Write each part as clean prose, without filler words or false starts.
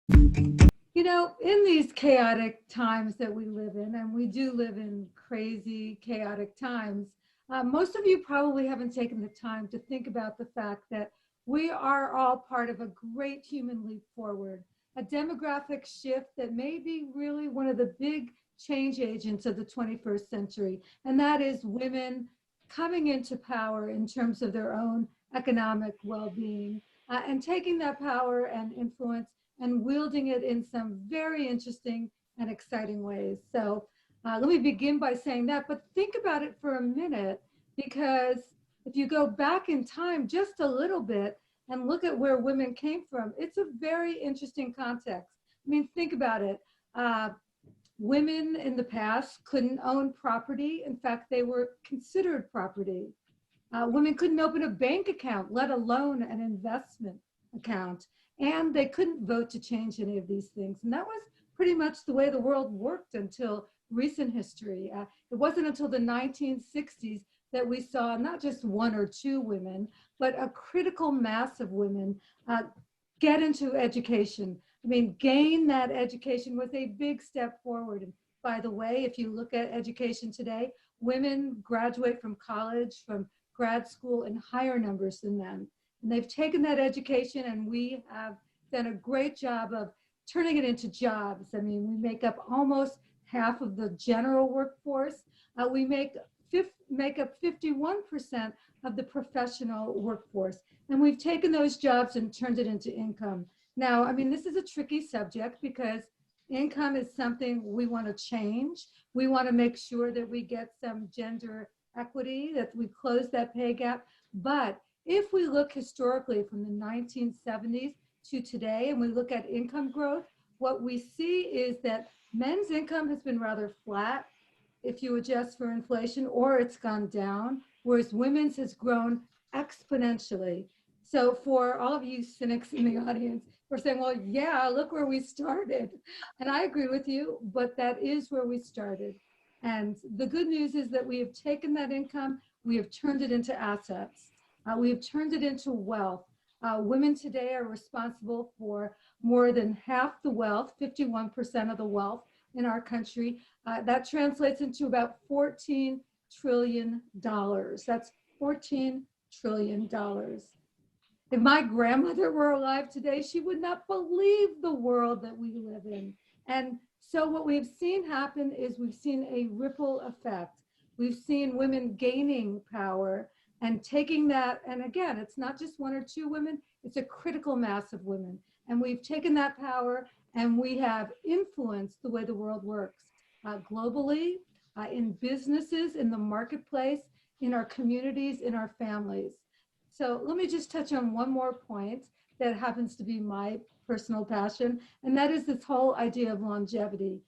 You know, in these chaotic times that we live in, and we do live in crazy, chaotic times, most of you probably haven't taken the time to think about the fact that we are all part of a great human leap forward, a demographic shift that may be really one of the big change agents of the 21st century, and that is women coming into power in terms of their own economic well-being, and taking that power and influence and wielding it in some very interesting and exciting ways. So let me begin by saying that, but think about it for a minute, because if you go back in time just a little bit and look at where women came from, it's a very interesting context. I mean, think about it. Uh, Women in the past couldn't own property. In fact, they were considered property. Women couldn't open a bank account, let alone an investment account. And they couldn't vote to change any of these things. And that was pretty much the way the world worked until recent history. It wasn't until the 1960s that we saw not just one or two women, but a critical mass of women get into education. I mean, gain that education was a big step forward. And by the way, if you look at education today, women graduate from college, from grad school in higher numbers than men. And they've taken that education, and we have done a great job of turning it into jobs. I mean, we make up almost half of the general workforce. We make up 51% of the professional workforce. And we've taken those jobs and turned it into income. Now, I mean, this is a tricky subject because income is something we want to change. We want to make sure that we get some gender equity, that we close that pay gap. But if we look historically from the 1970s to today, and we look at income growth, what we see is that men's income has been rather flat if you adjust for inflation, or it's gone down, whereas women's has grown exponentially. So for all of you cynics in the audience, we're saying, well, yeah, look where we started. And I agree with you, but that is where we started. And the good news is that we have taken that income, we have turned it into assets. We have turned it into wealth. Women today are responsible for more than half the wealth, 51% of the wealth in our country. That translates into about $14 trillion. That's $14 trillion. If my grandmother were alive today, she would not believe the world that we live in. And so what we've seen happen is we've seen a ripple effect. We've seen women gaining power and taking that, and again, it's not just one or two women, it's a critical mass of women. And we've taken that power and we have influenced the way the world works globally, in businesses, in the marketplace, in our communities, in our families. So let me just touch on one more point that happens to be my personal passion, and that is this whole idea of longevity.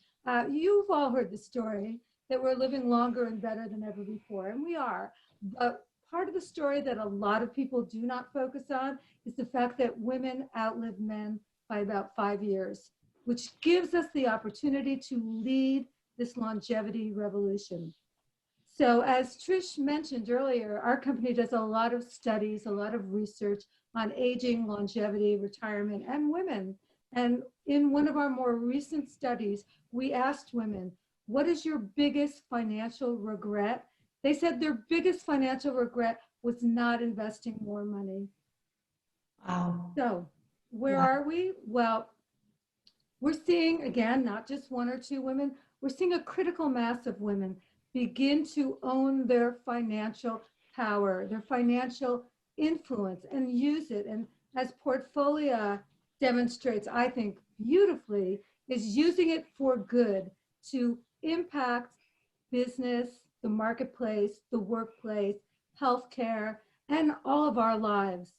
You've all heard the story that we're living longer and better than ever before, and we are. But part of the story that a lot of people do not focus on is the fact that women outlive men by about 5 years, which gives us the opportunity to lead this longevity revolution. So as Trish mentioned earlier, our company does a lot of studies, a lot of research on aging, longevity, retirement, and women. And in one of our more recent studies, we asked women, what is your biggest financial regret? They said their biggest financial regret was not investing more money. Wow. So where Wow. are we? Well, we're seeing, again, not just one or two women, we're seeing a critical mass of women begin to own their financial power, their financial influence, and use it. And as Portfolia demonstrates, I think beautifully, is using it for good to impact business, the marketplace, the workplace, healthcare, and all of our lives.